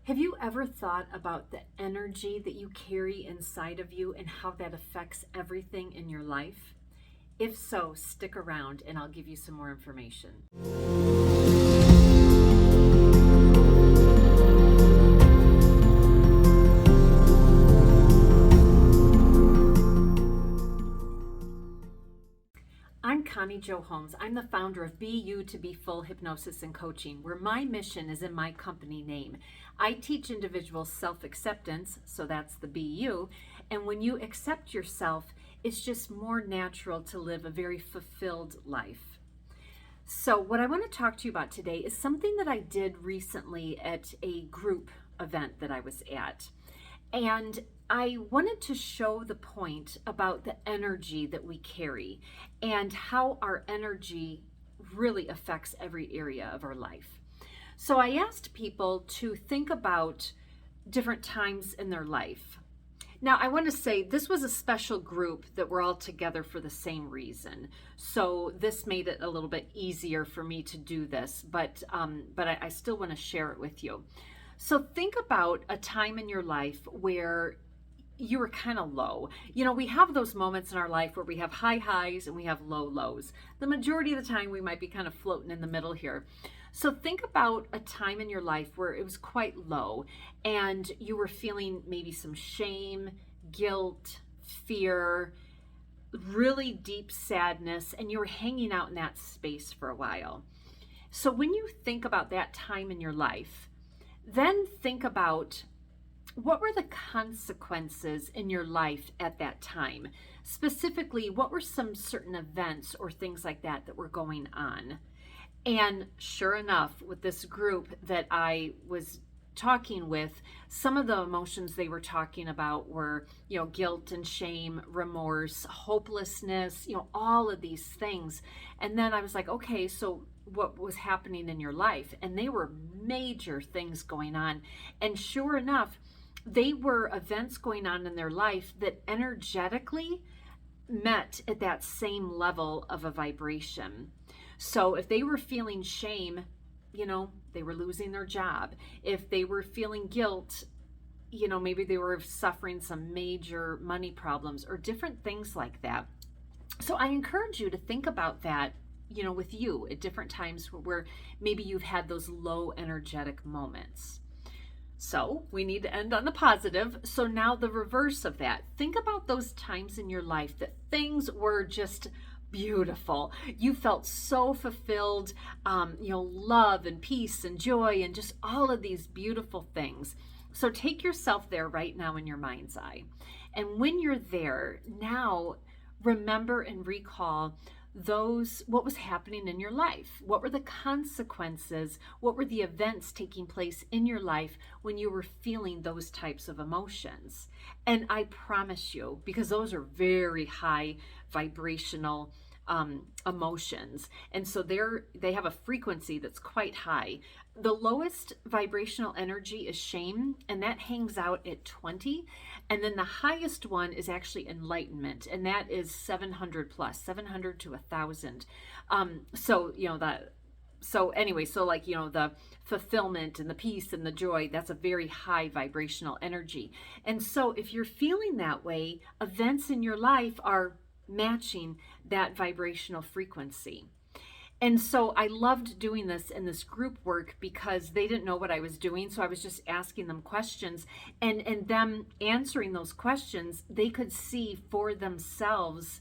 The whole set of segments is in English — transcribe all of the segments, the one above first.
Have you ever thought about the energy that you carry inside of you and how that affects everything in your life? If so, stick around and I'll give you some more information. I'm Connie Jo Holmes. I'm the founder of Be You to Be Full Hypnosis and Coaching, where my mission is in my company name. I teach individuals self-acceptance, so that's the Be You, and when you accept yourself, it's just more natural to live a very fulfilled life. So what I want to talk to you about today is something that I did recently at a group event that I was at. And I wanted to show the point about the energy that we carry and how our energy really affects every area of our life. So I asked people to think about different times in their life. Now, I want to say this was a special group that were all together for the same reason. So this made it a little bit easier for me to do this, but I still want to share it with you. So think about a time in your life where you were kind of low. You know, we have those moments in our life where we have high highs and we have low lows. The majority of the time we might be kind of floating in the middle here. So think about a time in your life where it was quite low and you were feeling maybe some shame, guilt, fear, really deep sadness, and you were hanging out in that space for a while. So when you think about that time in your life, then think about what were the consequences in your life at that time? Specifically, what were some certain events or things like that that were going on? And sure enough, with this group that I was talking with, some of the emotions they were talking about were, guilt and shame, remorse, hopelessness, all of these things. And then I was like, okay, so what was happening in your life? And they were major things going on. And sure enough, they were events going on in their life that energetically met at that same level of a vibration. So if they were feeling shame, they were losing their job. If they were feeling guilt, maybe they were suffering some major money problems or different things like that. So I encourage you to think about that, with you at different times where maybe you've had those low energetic moments. So we need to end on the positive. So now the reverse of that. Think about those times in your life that things were just beautiful. You felt so fulfilled, love and peace and joy and just all of these beautiful things. So take yourself there right now in your mind's eye. And when you're there, now remember and recall what was happening in your life. What were the consequences? What were the events taking place in your life when you were feeling those types of emotions? And I promise you, because those are very high vibrational emotions, and so they have a frequency that's quite high. The lowest vibrational energy is shame, and that hangs out at 20. And then the highest one is actually enlightenment, and that is 700 plus, 700 to 1,000. The fulfillment and the peace and the joy, that's a very high vibrational energy. And so if you're feeling that way, events in your life are matching that vibrational frequency. And so I loved doing this in this group work because they didn't know what I was doing. So I was just asking them questions, and them answering those questions, they could see for themselves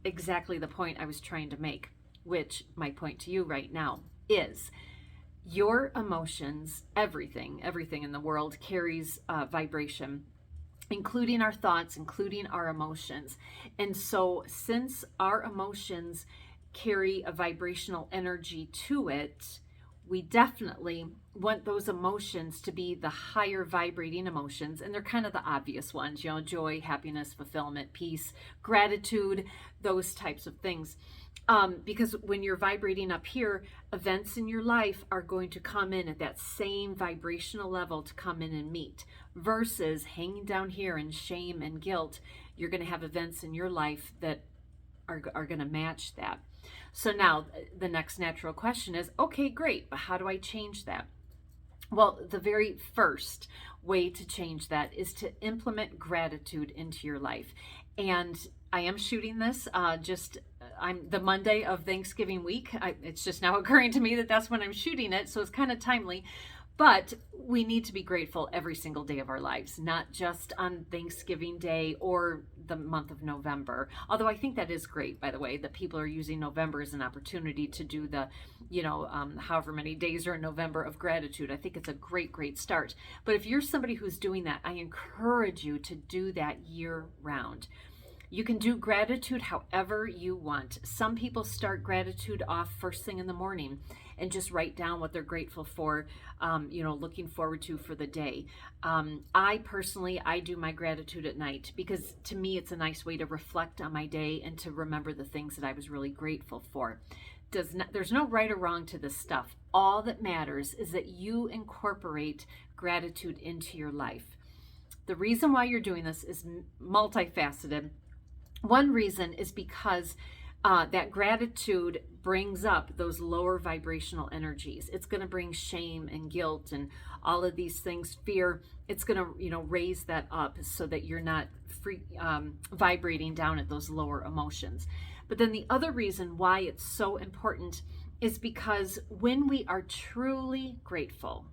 exactly the point I was trying to make, which my point to you right now is your emotions, everything in the world carries vibration, including our thoughts, including our emotions. And so since our emotions carry a vibrational energy to it, we definitely want those emotions to be the higher vibrating emotions. And they're kind of the obvious ones, joy, happiness, fulfillment, peace, gratitude, those types of things. Because when you're vibrating up here, events in your life are going to come in at that same vibrational level to come in and meet, versus hanging down here in shame and guilt. You're going to have events in your life that are going to match that. So now the next natural question is, okay, great, but how do I change that? Well, the very first way to change that is to implement gratitude into your life. And I am shooting this I'm the Monday of Thanksgiving week. It's just now occurring to me that that's when I'm shooting it, so it's kind of timely. But we need to be grateful every single day of our lives, not just on Thanksgiving Day or the month of November. Although I think that is great, by the way, that people are using November as an opportunity to do the, however many days are in November of gratitude. I think it's a great, great start. But if you're somebody who's doing that, I encourage you to do that year round. You can do gratitude however you want. Some people start gratitude off first thing in the morning and just write down what they're grateful for, looking forward to for the day. I personally do my gratitude at night because to me it's a nice way to reflect on my day and to remember the things that I was really grateful for. There's no right or wrong to this stuff. All that matters is that you incorporate gratitude into your life. The reason why you're doing this is multifaceted. One reason is because that gratitude brings up those lower vibrational energies. It's going to bring shame and guilt and all of these things, fear. It's going to, raise that up so that you're not vibrating down at those lower emotions. But then the other reason why it's so important is because when we are truly grateful,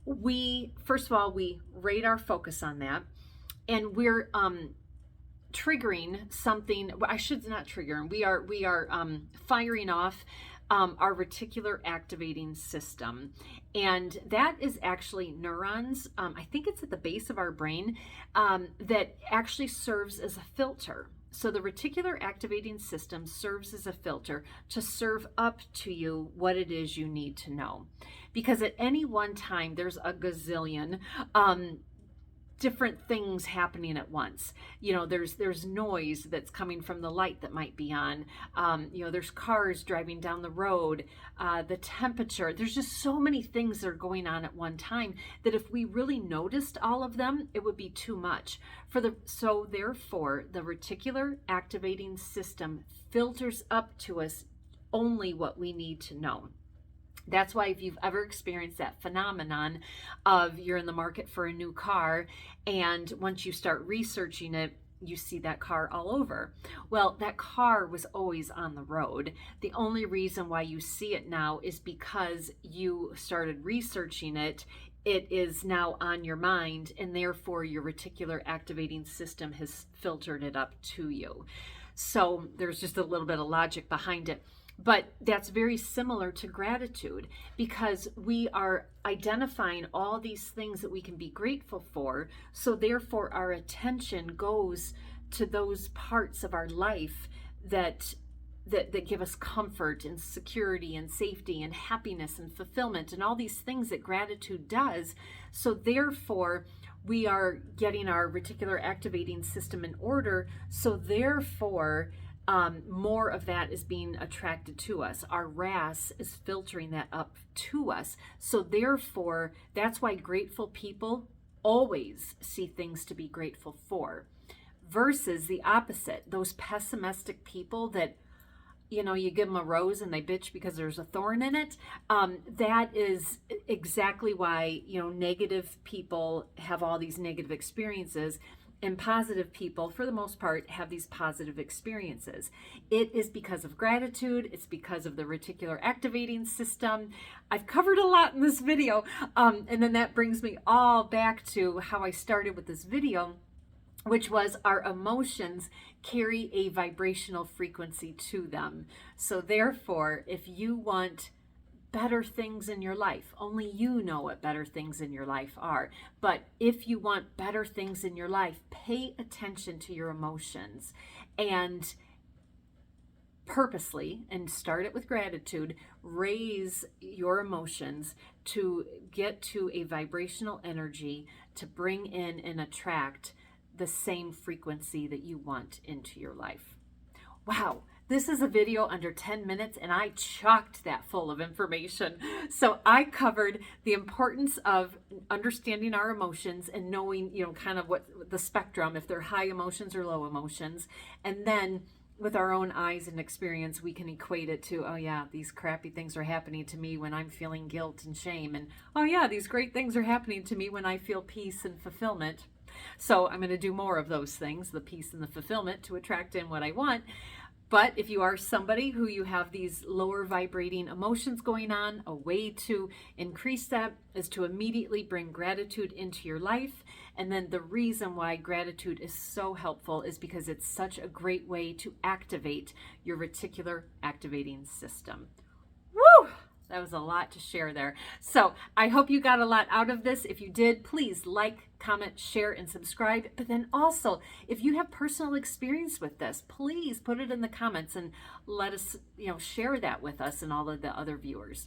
we, first of all, we rate our focus on that. And we're triggering something. I should not trigger. We are firing off our reticular activating system, and that is actually neurons. I think it's at the base of our brain that actually serves as a filter. So the reticular activating system serves as a filter to serve up to you what it is you need to know, because at any one time there's a gazillion different things happening at once. There's noise that's coming from the light that might be on. There's cars driving down the road, the temperature. There's just so many things that are going on at one time that if we really noticed all of them, it would be too much. So therefore, the reticular activating system filters up to us only what we need to know. That's why if you've ever experienced that phenomenon of you're in the market for a new car, and once you start researching it, you see that car all over. Well, that car was always on the road. The only reason why you see it now is because you started researching it. It is now on your mind, and therefore your reticular activating system has filtered it up to you. So there's just a little bit of logic behind it. But that's very similar to gratitude, because we are identifying all these things that we can be grateful for. So therefore our attention goes to those parts of our life that give us comfort and security and safety and happiness and fulfillment and all these things that gratitude does. So therefore we are getting our reticular activating system in order. So therefore more of that is being attracted to us. Our RAS is filtering that up to us. So therefore, that's why grateful people always see things to be grateful for, versus the opposite. Those pessimistic people that, you give them a rose and they bitch because there's a thorn in it. That is exactly why, negative people have all these negative experiences. And positive people, for the most part, have these positive experiences. It is because of gratitude. It's because of the reticular activating system. I've covered a lot in this video. And then that brings me all back to how I started with this video, which was our emotions carry a vibrational frequency to them. So therefore, if you want better things in your life, only you know what better things in your life are. But if you want better things in your life, pay attention to your emotions and purposely, and start it with gratitude, raise your emotions to get to a vibrational energy to bring in and attract the same frequency that you want into your life. Wow. This is a video under 10 minutes, and I chocked that full of information. So I covered the importance of understanding our emotions and knowing, kind of what the spectrum, if they're high emotions or low emotions, and then with our own eyes and experience, we can equate it to, oh yeah, these crappy things are happening to me when I'm feeling guilt and shame. And oh yeah, these great things are happening to me when I feel peace and fulfillment. So I'm going to do more of those things, the peace and the fulfillment, to attract in what I want. But if you are somebody who you have these lower vibrating emotions going on, a way to increase that is to immediately bring gratitude into your life. And then the reason why gratitude is so helpful is because it's such a great way to activate your reticular activating system. Woo! That was a lot to share there. So I hope you got a lot out of this. If you did, please like, comment, share, and subscribe. But then also, if you have personal experience with this, please put it in the comments and let us, share that with us and all of the other viewers.